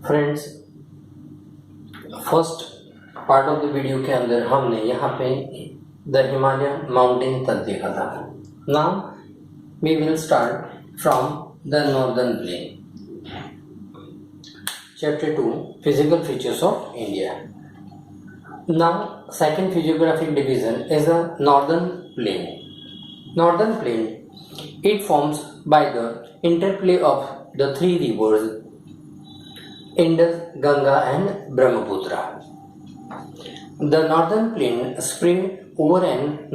Friends, first part of the video के अंदर हमने यहाँ पे द हिमालयन माउंटेन तक देखा था. Now we will start from the northern plain. Chapter 2 physical features of India. Now second physiographic division is the northern plain. Northern plain, it forms by the interplay of the three rivers Indus, Ganga and Brahmaputra. The northern plain spread over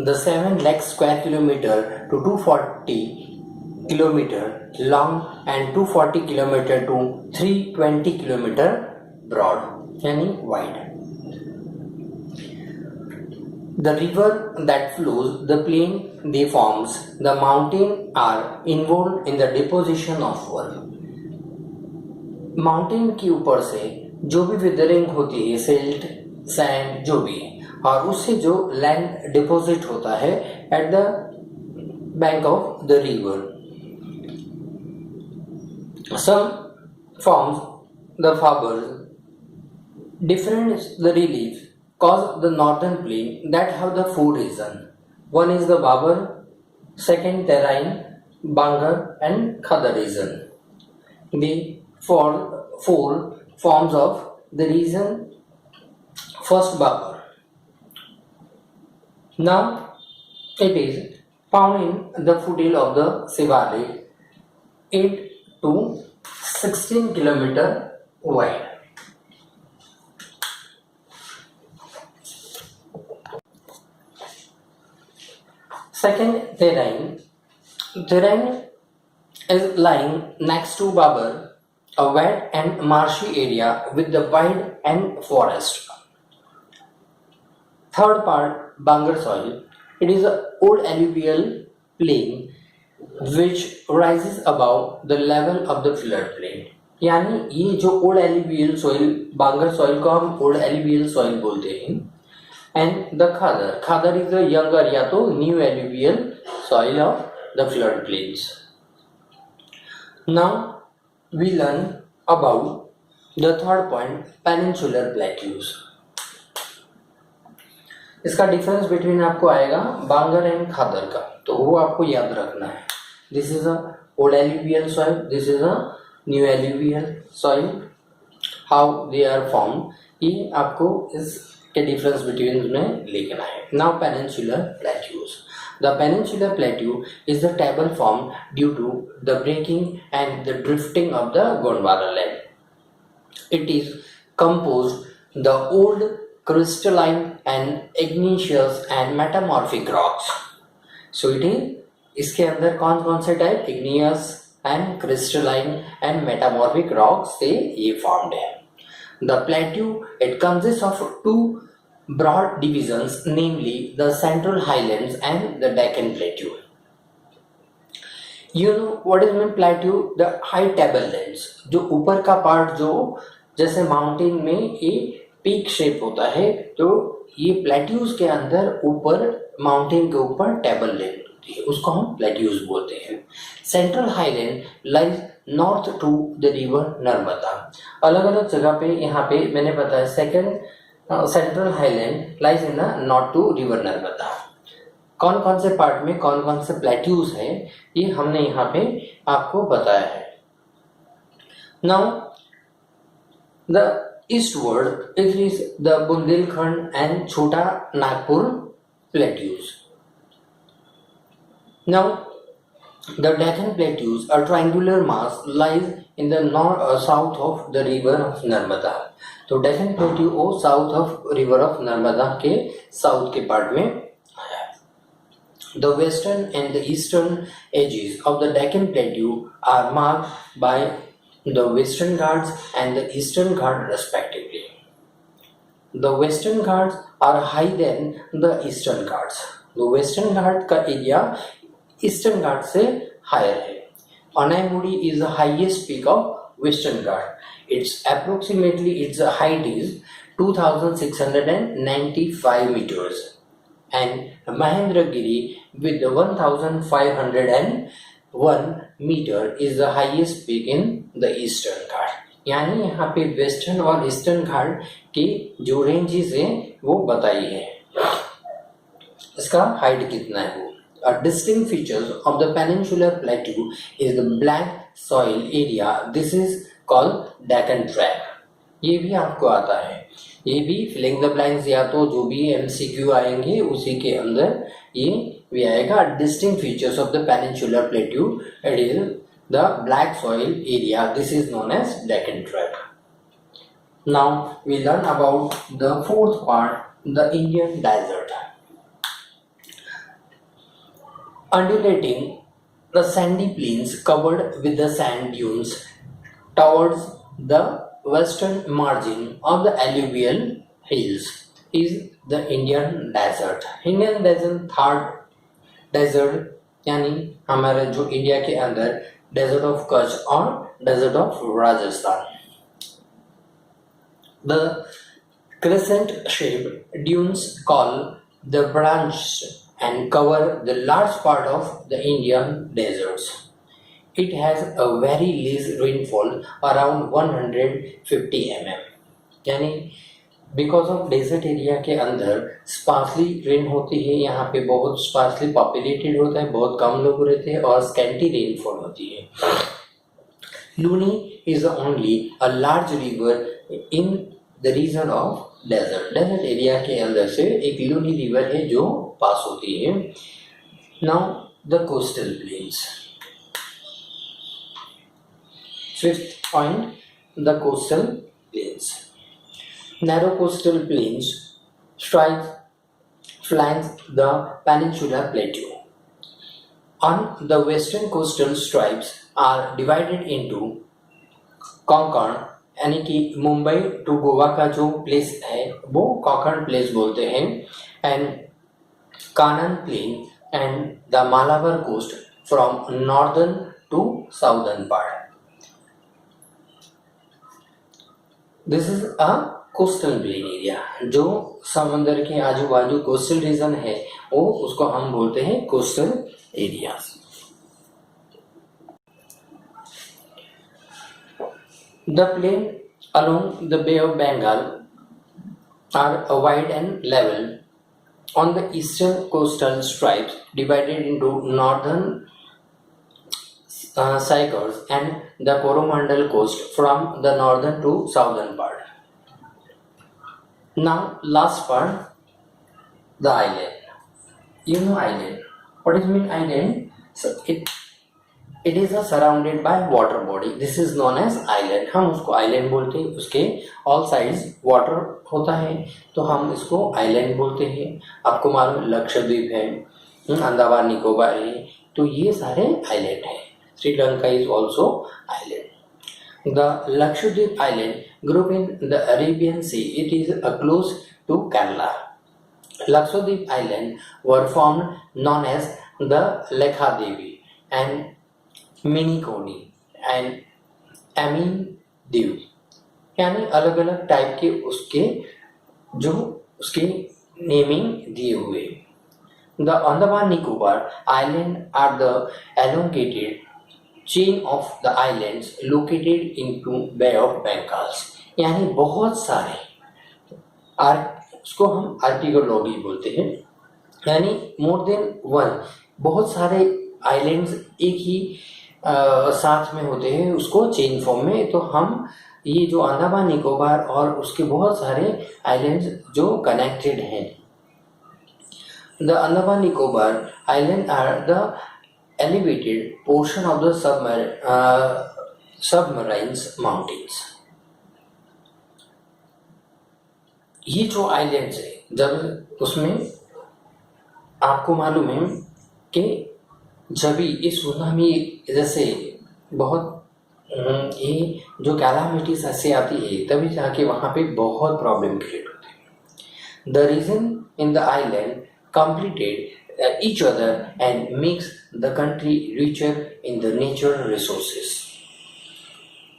the 7 lakh square kilometer to 240 kilometer long and 240 kilometer to 320 kilometer broad, yani wide. The river that flows the plain they forms the mountain are involved in the deposition of earth. Mountain के ऊपर से जो भी withering होती है, silt, sand, जो भी, और उससे जो लैंड डिपॉजिट होता है at the bank of the river. Some forms the fibres different the relief cause the northern plain that have the four region. One is the Babar, second Terrain, Bangar and Khadar region. The four forms of the region. First Babar. Now it is found in the foothill of the Shivalik, 8 to 16 kilometer wide. Second, Terrain. Terrain is lying next to Babar, a wet and marshy area with the wide and forest. Third part, Bangar soil. It is an old alluvial plain which rises above the level of the flood plain. यानी ये जो old alluvial soil, बांगर soil को हम old alluvial soil बोलते हैं. And the Khadar is the younger या तो new alluvial soil of the flood plains. Now we learn about the third point, peninsular plateaus. इसका डिफरेंस बिटवीन आपको आएगा बांगर and खादर का, तो वो आपको याद रखना है. This is a old alluvial soil, this is a new alluvial soil. How they are form, ये आपको इस के डिफरेंस बिटवीन में लिखना है. Now peninsular plateaus. The peninsular plateau is the table form due to the breaking and the drifting of the Gondwana land. It is composed the old crystalline and igneous and metamorphic rocks. So it is, इसके अंदर कौन कौन से type, igneous and crystalline and metamorphic rocks से ये formed है. The plateau, it consists of two broad divisions, namely the Central Highlands and the Deccan Plateau. You know what is mean plateau? The high tablelands. जो ऊपर का part जो जैसे mountain में ये पीक शेप होता है, तो ये प्लेट्यूज के अंदर ऊपर माउंटेन के ऊपर टेबललैंड होती है, उसको हम प्लेट्यूज बोलते हैं. Central highland lies north to the river Narmada. अलग अलग जगह पे यहाँ पे मैंने बताया. Second, central highland lies in the north to river Narmada. कौन कौन से पार्ट में कौन कौन से प्लेट्यूज है, ये हमने यहाँ पे आपको बताया है. Now the eastward it is the Bundelkhand and Chota Nagpur plateaus. Now the Deccan Plateaus, a triangular mass, lies in the south of the river of Narmada. तो Deccan Plateau वो south of river of Narmada के साउथ के part में है. The western and the eastern edges of the Deccan Plateau are marked by the Western Ghats and the Eastern Ghats respectively. The Western Ghats are higher than the Eastern Ghats. The Western Ghats का area eastern घाट से higher है. Anamudi is the highest peak of western Ghat. It's approximately it's height is 2695 meters and Mahendragiri with 1501 meter is the highest peak in the Eastern Ghat. यानी यहाँ पे western और eastern घाट की जो ranges है वो बताई है, इसका हाइट कितना है वो। A distinct features of the peninsular plateau is the black soil area. This is called Deccan Tract. ये भी आपको आता है, ये भी फिलिंग द ब्लैंक्स या तो जो भी MCQ आएंगे उसी के अंदर ये भी आएगा। Distinct features of the peninsular plateau, it is the black soil area. This is known as Deccan Tract. Now we learn about the fourth part, the Indian desert. Undulating, the sandy plains covered with the sand dunes towards the western margin of the alluvial hills is the Indian desert. Indian desert third desert यानी हमारे जो India के अंदर desert of Kutch और desert of Rajasthan. The crescent shaped dunes call the branch and cover the large part of the Indian deserts. It has a very less rainfall around 150 mm. यानी because of desert area के अंदर sparsely rain होती है, यहाँ पे बहुत sparsely populated होता है, बहुत कम लोग रहते हैं और स्कैंटी रेनफॉल होती है। Luni is only a large river in the region of desert area के अंदर से एक लूनी रिवर है जो पास होती है। Now the coastal planes, fifth point, the coastal planes. Narrow coastal plains flank the peninsular plateau. On the western coastal stripes are divided into Konkan, यानी कि मुंबई टू गोवा का जो प्लेस है वो कोंकण प्लेस बोलते हैं, and Kannad plain and the Malabar coast from northern to southern part. This is a coastal plain area, जो समंदर के आजू बाजू कोस्टल रीजन है वो उसको हम बोलते हैं coastal areas. The plain along the Bay of Bengal are wide and level. On the eastern coastal stripes divided into northern Cycles and the Coromandel coast from the northern to southern part. Now last part, the island. You know island. What does mean island? So it is surrounded by water body. This is known as island. हम उसको island बोलते हैं, उसके all sides water होता है तो हम इसको island बोलते हैं। आपको मालूम लक्षद्वीप है, अंडमान निकोबार है, तो ये सारे island हैं। Sri Lanka is also island. The Lakshadweep island group in the Arabian Sea. It is close to Kerala. Lakshadweep island were formed known as the Lekhadevi and Minikoni and Amindiv, यानी अलग अलग टाइप के उसके जो उसके नेमिंग दिए हुए। The Andaman Nicobar island are the elongated chain of the islands located into Bay of Bengal, यानी बहुत सारे उसको हम आर्टिकोलॉगी बोलते हैं, यानी मोर देन वन, बहुत सारे आइलैंड्स एक ही साथ में होते हैं उसको चेन फॉर्म में। तो हम ये जो अंडमान निकोबार और उसके बहुत सारे आइलैंड्स जो कनेक्टेड हैं। The Andaman Nicobar island are the elevated portion of the submarine mountains. ये जो आइलैंड्स है, जब उसमें आपको मालूम है कि जब ये सुनामी जैसे बहुत ये जो कैलामिटीज ऐसे आती है तभी जाके वहाँ पे बहुत प्रॉब्लम क्रिएट होते हैं। The region in the island completed each other and makes the country richer in the natural resources.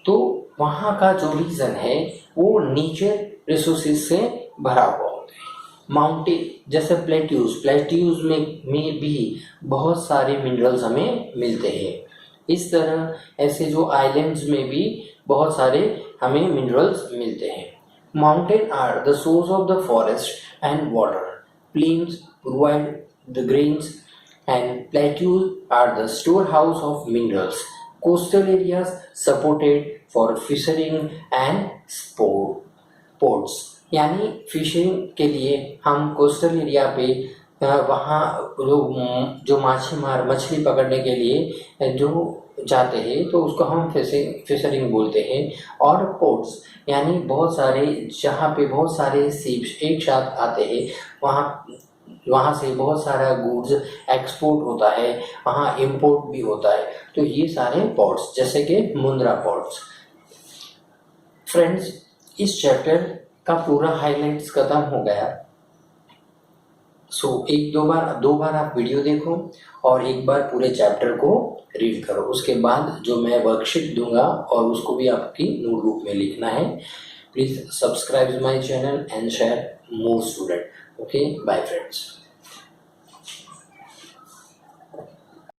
तो वहाँ का जो रीजन है वो नेचर रिसोर्सेज से भरा हुआ होता है। माउंटेन जैसे प्लेट्यूज में भी बहुत सारे मिनरल्स हमें मिलते हैं, इस तरह ऐसे जो आइलैंड्स में भी बहुत सारे हमें मिनरल्स मिलते हैं। Mountain are the source of the forest and water, plains provide the grains and plateaus are the storehouse of minerals. Coastal areas supported for fishing and ports. यानी फिशिंग के लिए हम कोस्टल एरिया पे वहाँ लोग जो मछली पकड़ने के लिए जो जाते हैं तो उसको हम फिशरिंग बोलते हैं। और पोर्ट्स यानी बहुत सारे जहाँ पे बहुत सारे शिप्स एक साथ आते हैं, वहाँ से बहुत सारा गुड्स एक्सपोर्ट होता है, वहाँ इंपोर्ट भी होता है। तो ये सारे पोर्ट्स जैसे कि मुंद्रा पोर्ट्स। फ्रेंड्स, इस चैप्टर का पूरा हाइलाइट्स खत्म हो गया। एक दो बार आप वीडियो देखो और एक बार पूरे चैप्टर को रीड करो। उसके बाद जो मैं वर्कशीट दूंगा और उसको भी आपकी नोटबुक में लिखना है। Please subscribe my channel and share more student. Okay, bye friends.